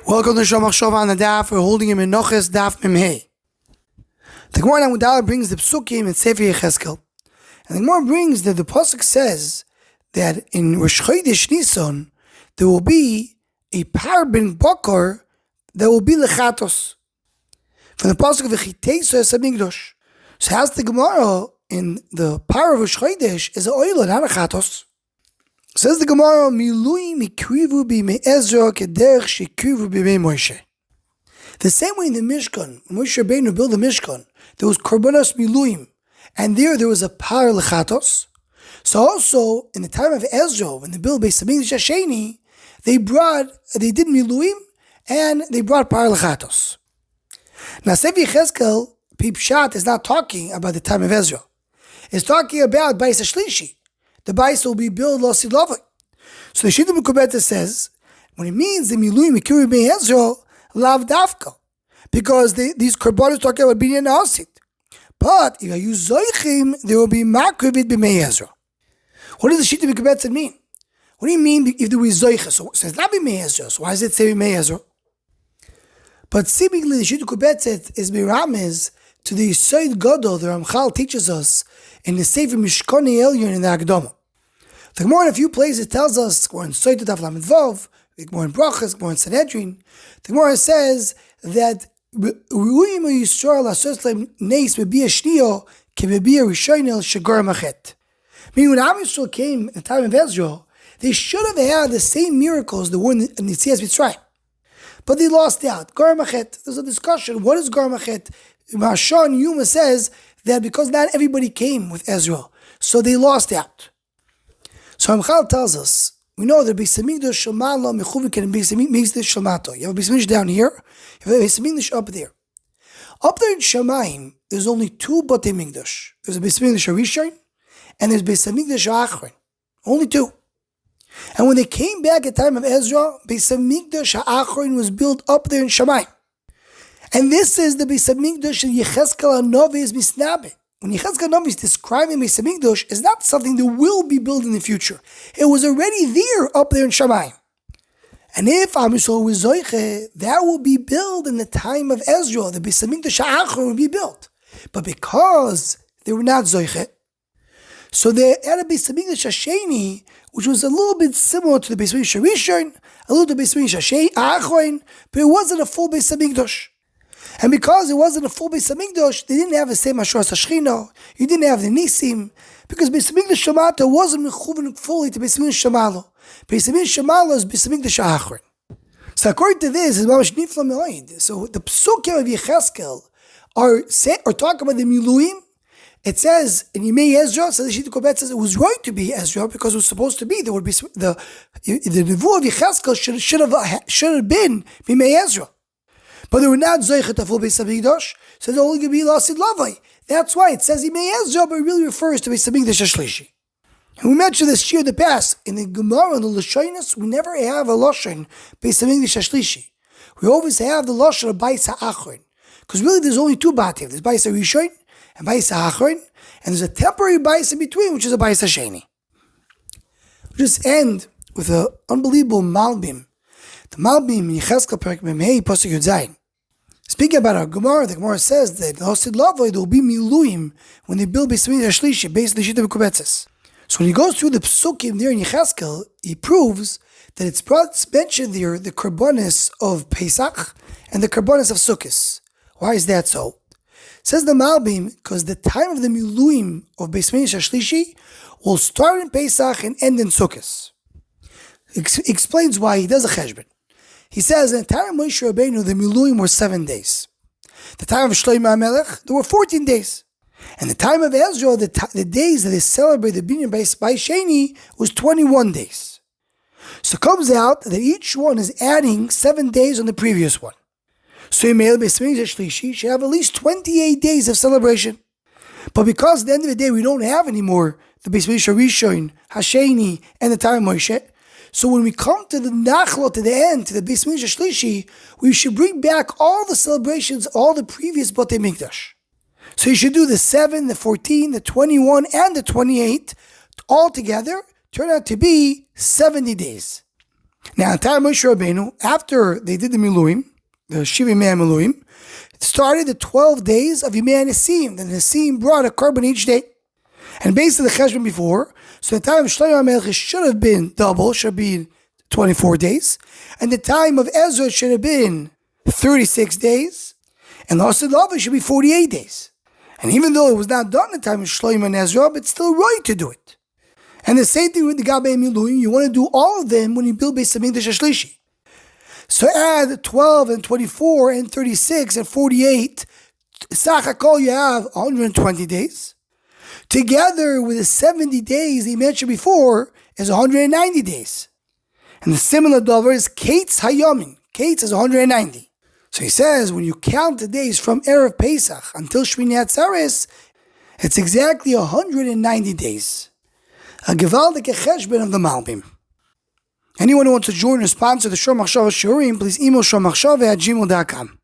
Welcome to Shomach Shova on the Daf. We're holding him in Menachos Daf Mimhei. The Gemara in Amudala brings the Psukim in Sefer Yechezkel. And the Gemara brings that the Pasuk says that in Rosh Chodesh Nisan there will be a par ben bakar that will be lechatos. From the Pasuk of Beis Hamikdash. So as the Gemara in the par of Rosh Chodesh is an oil, not a chatos. Says the Gemara, Miluim ikrivu b'mei Ezra kederch shekrivu b'mei Moshe. The same way in the Mishkan, when Moshe Rabbeinu built the Mishkan, there was korbanos miluim, and there was a par lechatos. So also in the time of Ezra, when they built Beis Hamikdash Hasheni, they did miluim and they brought par lechatos. Now Sefer Yechezkel Pipshat is not talking about the time of Ezra. It's talking about Beis Hashlishi. The Beis will be built Lo Silovai. So the Shita Mekubeta says, when it means the Miluim Mikuri B'nei Ezra, Lav Dafka, because these korbanos talking about Binyan Asit. But if I use Zoichim, there will be Makrivit B'nei Ezra. What does the Shita Mekubeta mean? What do you mean if there was Zoichim? So it says not B'nei Ezra. So why does it say B'nei Ezra? But seemingly the Shita Mekubeta is Miramez to the Yisod Gadol the Ramchal teaches us in the Sefer Mishkoni Elyon in the Akdama. The Gemara in a few places tells us, we're in Soita Daf Lamed Vav, we're in Brachas, we're in Sanhedrin. The Gemara says that Ruim Yisrael Asos Neis Bebia Shnio Kebebia Rishonel Shagar Machet. Meaning when Am Yisrael came in the time of Ezra, they should have had the same miracles that were in Yitzias Mitzrayim. But they lost out. Gar Machet. There's a discussion. What is Gar Machet? Mashon Yuma says that because not everybody came with Ezra, so they lost out. So Ramchal tells us, we know that Beis Hamikdash Shemalo Mechuvik and Beis Hamikdash Shemato. You have a Beis Hamikdash down here, you have a Beis Hamikdash up there. Up there in Shemayim, there's only two Batei Mikdash. There's a Beis Hamikdash Rishon and there's Beis Hamikdash Achron. Only two. And when they came back at the time of Ezra, Beis Hamikdash Achron was built up there in Shemayim. And this is the Beis Hamikdash and Yechezkel HaNavi is misnabe. When Yechezkel HaNavi is describing Beis Hamikdash, it's not something that will be built in the future. It was already there up there in Shamayim. And if Am Yisrael was Zoiche, that will be built in the time of Ezra. The Beis Hamikdash HaAchron will be built. But because they were not Zoiche, so they had a Beis Hamikdash Hasheni, which was a little bit similar to the Beis Hamikdash Rishon, a little to the Beis Hamikdash Achron, but it wasn't a full Beis Hamikdash. And because it wasn't a full Beis Hamikdash, they didn't have the same Asheras HaShechina, you didn't have the Nisim, because Beis Hamikdash Shemato wasn't mechuven fully to Beis Hamikdash Shemalo. Beis Hamikdash Shemalo is Beis Hamikdash Achron. So according to this, it's mamash nifla me'oid. So the Psukim of Yechezkel are talking about the Miluim. It says in Yimei Ezra, so the Shita Kobet says it was right to be Ezra because it was supposed to be. There would be the Nevuah of Yechezkel should have been Yimei Ezra. But they were not Zoichet a full Beis Hamikdash, so they're only going to be Lasid Lavai. That's why it says Yimei Ezra, but it really refers to Beis Hamikdash Hashlishi. And we mentioned this year in the past. In the Gemara and the Lashonis, we never have a Lashon Beis Hamikdash Hashlishi. We always have the Lashon of Beis HaAchron. Because really there's only two Bativ. There's Beis HaRishon and Beis HaAchron, and there's a temporary Beis in between, which is a Beis HaSheni. We'll just end with an unbelievable Malbim. The Malbim in Yechezkel Perek Memhei Pasuk Yud Zayin. Speaking about our Gemara, the Gemara says that Hosid Lavoi there will be Miluim when they build Beis Hamikdash Hashlishi based on the Shita Mekubetzes. So when he goes through the Psukim there in Yechezkel, he proves that it's mentioned there the Karbonis of Pesach and the Karbonis of Sukkos. Why is that so? Says the Malbim, because the time of the Miluim of Beis Hamikdash Hashlishi will start in Pesach and end in Sukkos. Explains why he does a cheshbon. He says, in the time of Moshe Rabbeinu, the Miluim were 7 days. The time of Shlomo HaMelech, there were 14 days. And the time of Ezra, the days that they celebrate the Binyan Beis Sheni was 21 days. So it comes out that each one is adding 7 days on the previous one. So Yimei Beis Hamikdash Hashlishi should have at least 28 days of celebration. But because at the end of the day we don't have anymore the Beis Hamikdash Rishon, Hasheni, and the time of Moshe, so when we come to the Nachlo, to the end, to the Beis Hamikdash Hashlishi, we should bring back all the celebrations, all the previous Batei Mikdash. So you should do the 7, the 14, the 21, and the 28 all together, turn out to be 70 days. Now, at the time of Moshe Rabbeinu, after they did the Miluim, the Shiva Yemei Miluim, it started the 12 days of Yemei Nesim. The Nesim brought a carbon each day. And based on the cheshbon before, so the time of Shlomo HaMelech should have been double, should have been 24 days. And the time of Ezra should have been 36 days. And the Hasidava should be 48 days. And even though it was not done at the time of Shlomo and Ezra, but it's still right to do it. And the same thing with the Gabei Miluim, you want to do all of them when you build Beis Hamikdash HaShlishi. So add 12 and 24 and 36 and 48, Sachakol you have 120 days. Together with the 70 days he mentioned before is 190 days. And the similar dover is Kates Hayamin. Kates is 190. So he says when you count the days from Erev Pesach until Shmini Atzeres, it's exactly 190 days. A gewaldige cheshbon of the Malbim. Anyone who wants to join or sponsor the Shor Machshava Shiurim, please email shormachshava@gmail.com.